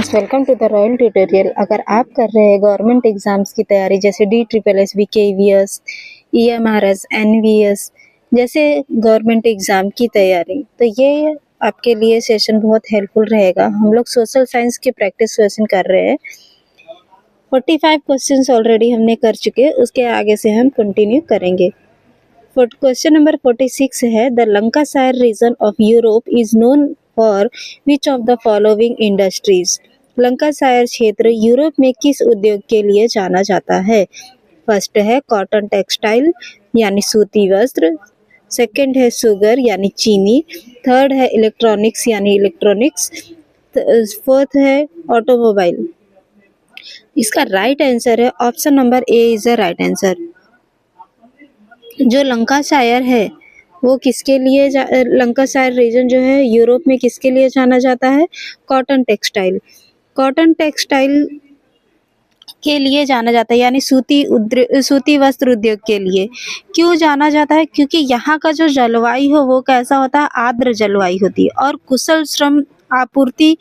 Friends, welcome to the royal tutorial. अगर आप कर रहे हैं गवर्नमेंट एग्जाम्स की तैयारी जैसे DSSS, VKVS, EMRS, NVS जैसे गवर्नमेंट एग्जाम की तैयारी, तो ये आपके लिए सेशन बहुत हेल्पफुल रहेगा। हम लोग सोशल साइंस के प्रैक्टिस सेशन कर रहे हैं। 45 क्वेश्चंस ऑलरेडी हमने कर चुके हैं, उसके आगे से हम कंटिन्यू करेंगे। क्वेश्चन नंबर 46 है, the Lancashire region of Europe is known for which of the following industries. Lancashire क्षेत्र यूरोप में किस उद्योग के लिए जाना जाता है? फर्स्ट है कॉटन टेक्सटाइल यानी सूती वस्त्र, सेकंड है शुगर यानी चीनी, थर्ड है इलेक्ट्रॉनिक्स यानी इलेक्ट्रॉनिक्स, फोर्थ है ऑटोमोबाइल। इसका राइट आंसर है option number A is the right answer. जो लंकाशायर है वो किसके लिए लंकाशायर रीजन जो है यूरोप में किसके लिए जाना जाता है? Cotton textile. कॉटन टेक्सटाइल के लिए जाना जाता है यानी सूती वस्त्र उद्योग के लिए। क्यों जाना जाता है? क्योंकि यहाँ का जो जलवायु है वो कैसा होता है? आर्द्र जलवायु होती है और कुशल श्रम आपूर्ति,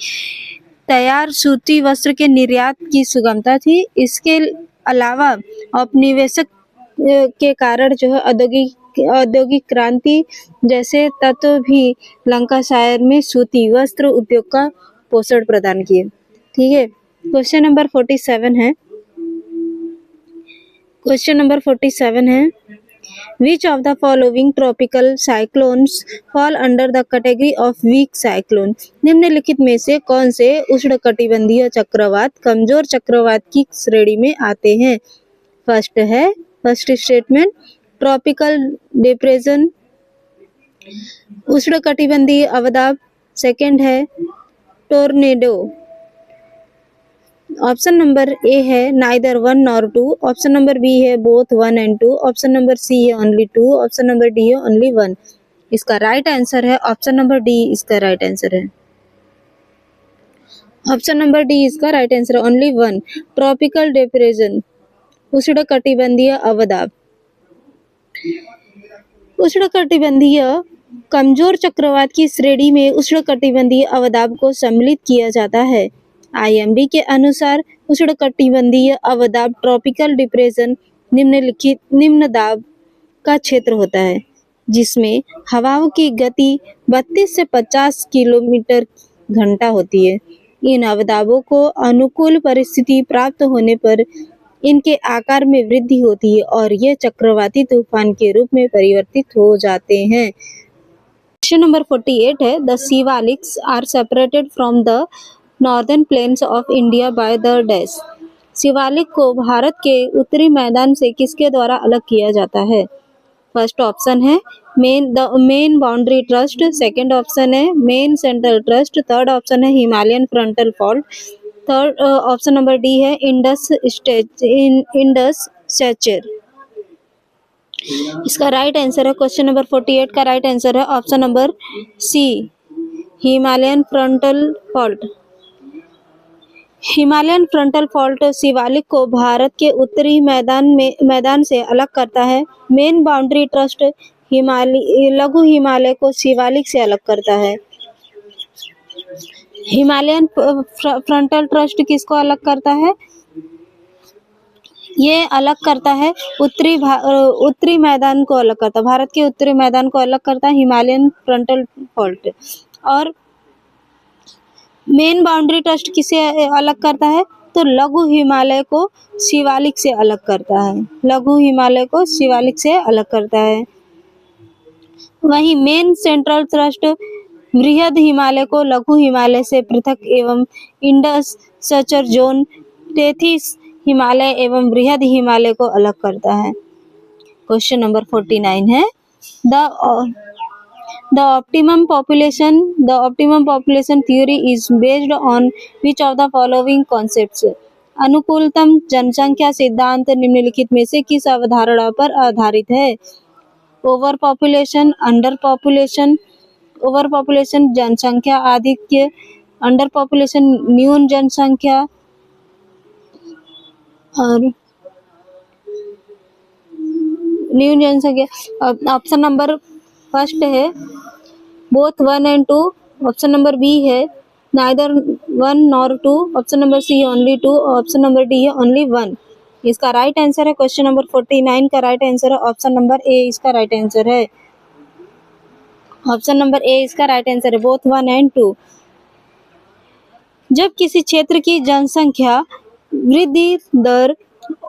तैयार सूती वस्त्र के निर्यात की सुगमता थी। इसके अलावा औपनिवेशिक के कारण जो है औद्योगिक क्रांति जैसे तत्व भी लंकाशायर में सूती वस्त्र उद्योग का पोषण प्रदान किए। ठीक है, क्वेश्चन नंबर 47 है। क्वेश्चन नंबर 47 है, Which of the following tropical cyclones fall under the category of weak cyclone? निम्नलिखित में से कौन से उष्णकटिबंधीय चक्रवात कमजोर चक्रवात की श्रेणी में आते हैं? फर्स्ट स्टेटमेंट ट्रॉपिकल डिप्रेशन, उष्णकटिबंधीय अवदाब। सेकंड है टोर्नेडो। ऑप्शन नंबर ए है neither 1 nor 2, option number B है both 1 and 2, option number C है ओनली 2, ऑप्शन नंबर डी है ओनली 1। इसका राइट आंसर है ऑप्शन नंबर डी, इसका राइट आंसर है। ऑप्शन नंबर डी इसका राइट आंसर है, ओनली 1। ट्रॉपिकल डिप्रेशन उष्णकटिबंधीय अवदाब। उष्णकटिबंधीय कमजोर चक्रवात की श्रेणी में उष्णकटिबंधीय अवदाब को सम्मिलित किया जाता है। IMD के अनुसार उष्णकटिबंधीय अवदाब ट्रॉपिकल डिप्रेशन निम्न दाब का क्षेत्र होता है जिसमें हवाओं की गति 32 से 50 किलोमीटर घंटा होती है। इन अवदाबों को अनुकूल परिस्थिति प्राप्त होने पर इनके आकार में वृद्धि होती है और ये चक्रवाती तूफान के रूप में परिवर्तित हो जाते हैं। क्वेश्चन नंबर 48 है, the Shivaliks are separated from the northern plains of India by the dash. Shivalik को भारत के उत्तरी मैदान से किसके द्वारा अलग किया जाता है? फर्स्ट ऑप्शन है main boundary thrust, second option है main central thrust, third option है Himalayan frontal fault, third option number D है इंडस स्ट्रेचर। इसका राइट आंसर है क्वेश्चन नंबर 48 का राइट आंसर है option number C, Himalayan frontal fault. Himalayan frontal fault Shivalik को भारत के उत्तरी मैदान से अलग करता है। मेन बाउंड्री ट्रस्ट लघु हिमालय को शिवालिक से अलग करता है। हिमालयन फ्रंटल ट्रस्ट किसको अलग करता है? ये अलग करता है उत्तरी मैदान को अलग करता है, भारत के उत्तरी मैदान को अलग करता है हिमालयन फ्रंटल फॉल्ट। और मेन बाउंड्री ट्रस्ट किसे अलग करता है? तो लघु हिमालय को शिवालिक से अलग करता है, लघु हिमालय को शिवालिक से अलग करता है। वहीं मेन सेंट्रल ट्रस्ट बृहद हिमालय को लघु हिमालय से पृथक एवं Indus stretcher zone Tethys Himalaya एवं बृहद हिमालय को अलग करता है। क्वेश्चन नंबर 49 है, The optimum population theory is based on which of the following concepts? अनुकूलतम जनसंख्या सिद्धांत निम्नलिखित में से किस अवधारणा पर आधारित है? Over population, under population, over population जनसंख्या आधिक्य, अंडर पॉपुलेशन न्यून जनसंख्या और न्यून जनसंख्या। ऑप्शन नंबर फर्स्ट है both 1 and 2, option number B है neither 1 nor 2, option number C only 2, option number D है ओनली 1। इसका राइट आंसर है क्वेश्चन नंबर 49 का राइट आंसर है ऑप्शन नंबर ए इसका राइट आंसर है। ऑप्शन नंबर ए इसका राइट आंसर है, बोथ 1 एंड 2। जब किसी क्षेत्र की जनसंख्या वृद्धि दर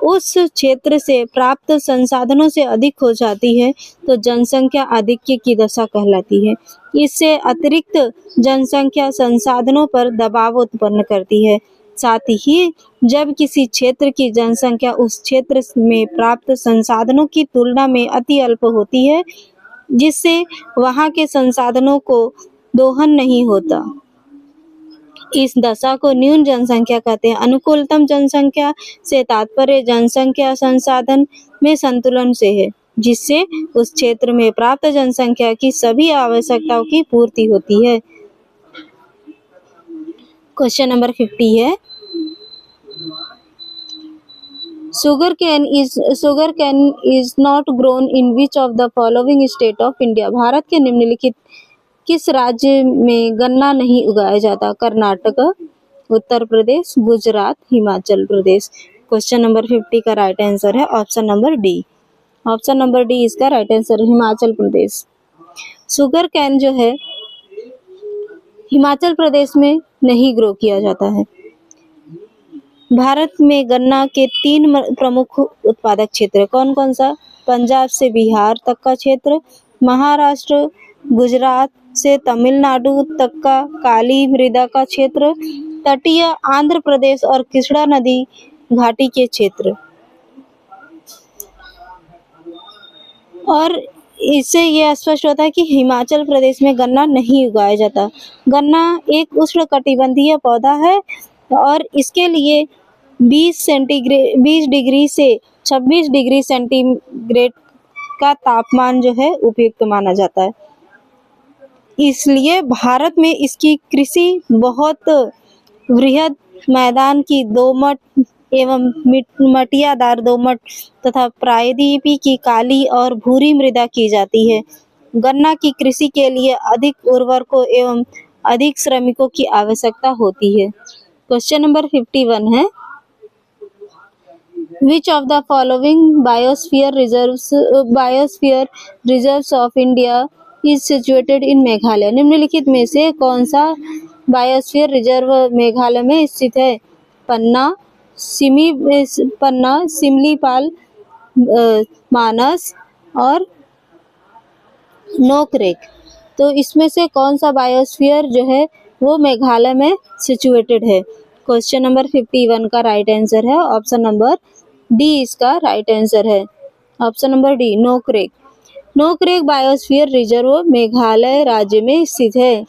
उस क्षेत्र से प्राप्त संसाधनों से अधिक हो जाती है तो जनसंख्या आधिक्य की दशा कहलाती है। इससे अतिरिक्त जनसंख्या संसाधनों पर दबाव उत्पन्न करती है। साथ ही जब किसी क्षेत्र की जनसंख्या उस क्षेत्र में प्राप्त संसाधनों की तुलना में अति अल्प होती है, जिससे वहां के संसाधनों को दोहन नहीं होता, इस दशा को न्यून जनसंख्या कहते हैं। अनुकूलतम जनसंख्या से तात्पर्य जनसंख्या संसाधन में संतुलन से है, जिससे उस क्षेत्र में प्राप्त जनसंख्या की सभी आवश्यकताओं की पूर्ति होती है। क्वेश्चन नंबर 50 है, sugar cane is not grown in which of the following state of India. Bharat के निम्नलिखित किस राज्य में गन्ना नहीं उगाया जाता? कर्नाटक, उत्तर प्रदेश, गुजरात, हिमाचल प्रदेश। क्वेश्चन नंबर 50 का राइट आंसर है option number D. Option number D इसका राइट आंसर है, हिमाचल प्रदेश। शुगर कैन जो है हिमाचल प्रदेश में नहीं ग्रो किया जाता है। भारत में गन्ना के 3 प्रमुख उत्पादक क्षेत्र कौन कौन सा? पंजाब से बिहार तक का क्षेत्र, महाराष्ट्र, गुजरात से तमिलनाडु तक का काली मृदा का क्षेत्र, तटीय आंध्र प्रदेश और कृष्णा नदी घाटी के क्षेत्र। और इससे ये स्पष्ट होता है कि हिमाचल प्रदेश में गन्ना नहीं उगाया जाता। गन्ना एक उष्णकटिबंधीय पौधा है और इसके लिए 20 डिग्री से 26 डिग्री सेंटीग्रेड का तापमान जो है उपयुक्त माना जाता है। इसलिए भारत में इसकी कृषि बहुत वृहद मैदान की दोमट एवं मटियादार दोमट तथा प्रायद्वीपीय की काली और भूरी मृदा की जाती है। गन्ना की कृषि के लिए अधिक उर्वरकों एवं अधिक श्रमिकों की आवश्यकता होती है। क्वेश्चन नंबर 51 है, Which of the following biosphere reserves of India is situated in Meghalaya? निम्नलिखित में से कौन सा बायोस्फीयर रिजर्व मेघालय में स्थित है? पन्ना, सिमलीपाल, मानस और नोकरेक। तो इसमें से कौन सा बायोस्फीयर जो है वो मेघालय में सिचुएटेड है? क्वेश्चन नंबर 51 का राइट आंसर है ऑप्शन नंबर डी इसका राइट आंसर है। Option number D Nokrek. Nokrek biosphere reserve Meghalaya राज्य में स्थित है।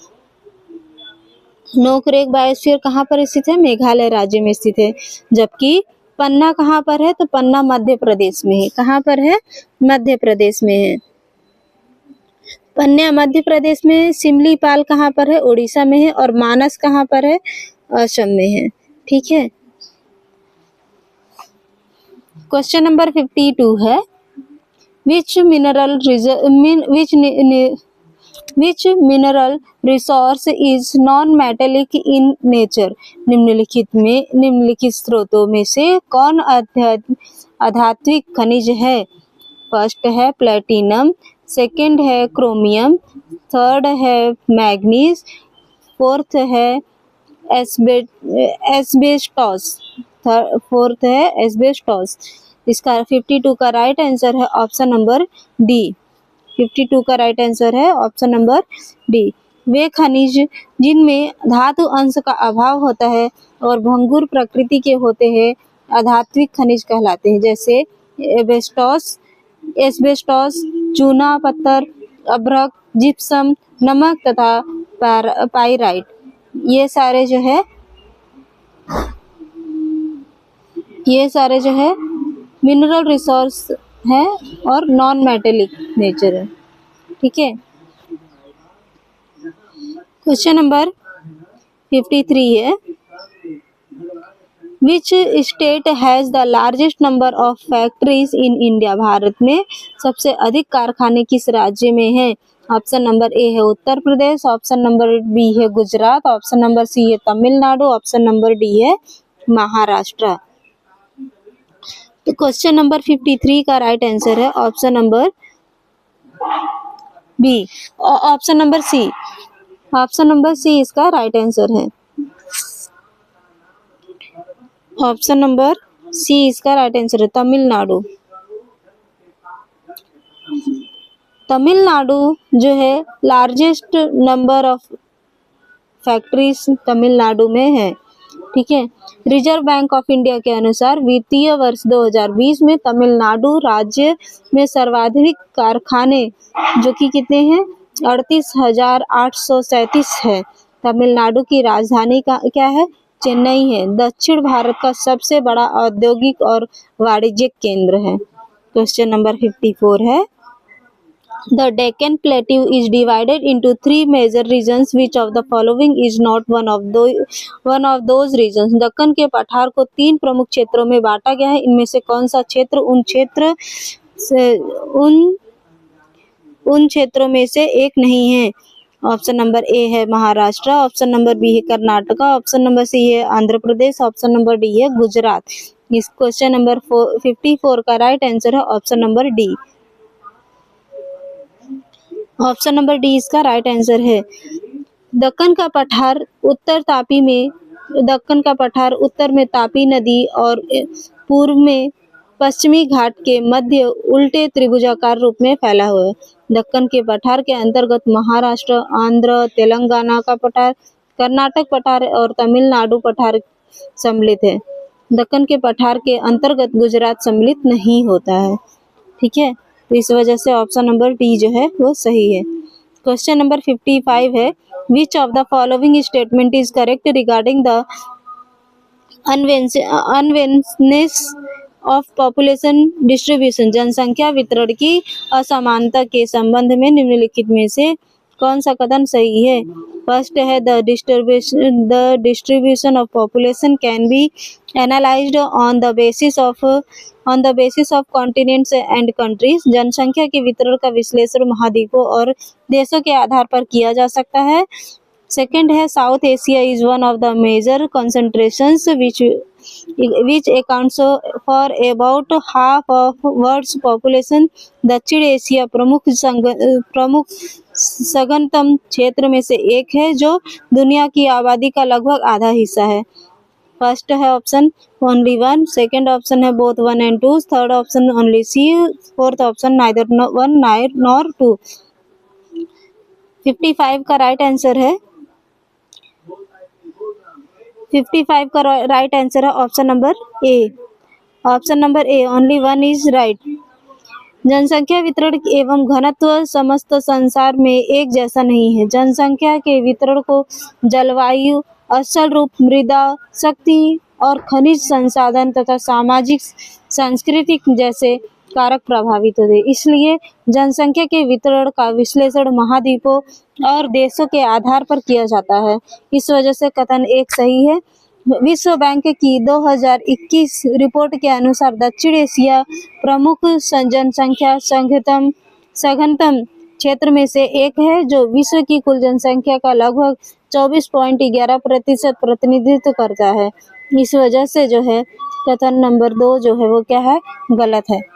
नोकरेक बायोस्फीयर कहाँ पर स्थित है? मेघालय राज्य में स्थित है। जबकि पन्ना कहाँ पर है? तो पन्ना मध्य प्रदेश में है। कहाँ पर है? मध्य प्रदेश में है। पन्ना मध्य प्रदेश में है। सिमलीपाल कहाँ पर है? उड़ीसा में है। और मानस कहाँ पर है? असम में है। ठीक है। क्वेश्चन नंबर 52 है, which mineral resource is non-metallic in nature? निम्नलिखित स्रोतों में से कौन अधात्विक खनिज है? फर्स्ट है प्लेटिनम, सेकंड है क्रोमियम, थर्ड है मैग्नीज, फोर्थ है एस्बेस्टॉस। इसका 52 का राइट आंसर है ऑप्शन नंबर डी। 52 का राइट आंसर है ऑप्शन नंबर डी। वे खनिज जिनमें धातु अंश का अभाव होता है और भंगुर प्रकृति के होते हैं अधात्विक खनिज कहलाते हैं। जैसे एस्बेस्टॉस, चूना पत्थर, अभ्रक, जिप्सम, नमक तथा पाइराइट। ये सारे जो है मिनरल रिसोर्स है और नॉन मेटेलिक नेचर है। ठीक है। क्वेश्चन नंबर 53 है, which state has the largest number of factories in India? Bharat में सबसे अधिक कारखाने किस राज्य में है? ऑप्शन नंबर ए है Uttar Pradesh, option number B है गुजरात, ऑप्शन नंबर सी है तमिलनाडु, ऑप्शन नंबर डी है महाराष्ट्र। तो क्वेश्चन नंबर 53 का राइट आंसर है option number B, option number सी। ऑप्शन नंबर सी इसका राइट आंसर है। ऑप्शन नंबर सी इसका राइट आंसर है तमिलनाडु। तमिलनाडु जो है largest number of factories Tamil Nadu में है, ठीक है। रिजर्व बैंक ऑफ इंडिया के अनुसार वित्तीय वर्ष 2020 में तमिलनाडु राज्य में सर्वाधिक कारखाने जो कि कितने हैं 38,837 है। तमिलनाडु की राजधानी का क्या है चेन्नई है। दक्षिण भारत का सबसे बड़ा औद्योगिक और वाणिज्यिक केंद्र है। क्वेश्चन नंबर 54 है The Deccan Plateau is divided into 3 major regions. Which of the following is not one of those regions? Deccan के पठार को 3 प्रमुख क्षेत्रों में बांटा गया है, इनमें से कौन सा क्षेत्र उन क्षेत्रों में से एक नहीं है? ऑप्शन नंबर ए है महाराष्ट्र, ऑप्शन नंबर बी है कर्नाटका, ऑप्शन नंबर सी है Andhra Pradesh, option number D है गुजरात। इस क्वेश्चन नंबर 54 का राइट आंसर है option number D. Option number D इसका राइट आंसर है। दक्कन का पठार उत्तर में तापी नदी और पूर्व में पश्चिमी घाट के मध्य उल्टे त्रिभुजाकार रूप में फैला हुआ है। दक्कन के पठार के अंतर्गत महाराष्ट्र, आंध्र, तेलंगाना का पठार, कर्नाटक पठार और तमिलनाडु पठार सम्मिलित है। दक्कन के पठार के अंतर्गत गुजरात सम्मिलित नहीं होता है, ठीक है। तो इस वजह से ऑप्शन नंबर डी जो है वो सही है। क्वेश्चन नंबर 55 है which of the following statement is correct regarding the unevenness of population distribution? जनसंख्या वितरण की असमानता के संबंध में निम्नलिखित में से कौन सा कथन सही है? फर्स्ट है the distribution of population can be analysed on the basis of continents and countries. जनसंख्या के वितरण का विश्लेषण महाद्वीपों और देशों के आधार पर किया जा सकता है। सेकंड है South Asia is one of the major concentrations which accounts for about half of world's population. दक्षिण एशिया प्रमुख सघनतम क्षेत्र में से एक है जो दुनिया की आबादी का लगभग आधा हिस्सा है। फर्स्ट है ऑप्शन ओनली 1, सेकंड ऑप्शन है both 1 and 2, third option only C, fourth option neither 1 nor 2। 55 का राइट आंसर है 55 का राइट आंसर है option number A. Option number A only 1 is right. जनसंख्या वितरण एवं घनत्व समस्त संसार में एक जैसा नहीं है। जनसंख्या के वितरण को जलवायु, स्थल रूप, मृदा शक्ति और खनिज संसाधन तथा सामाजिक सांस्कृतिक जैसे कारक प्रभावित होते हैं। इसलिए जनसंख्या के वितरण का विश्लेषण महाद्वीपों और देशों के आधार पर किया जाता है। इस वजह से कथन एक सही है। विश्व बैंक की 2021 रिपोर्ट के अनुसार दक्षिण एशिया प्रमुख जनसंख्या सघनतम क्षेत्र में से एक है जो विश्व की कुल जनसंख्या का लगभग 24.11% प्रतिनिधित्व करता है। इस वजह से जो है कथन नंबर 2 जो है वो क्या है गलत है।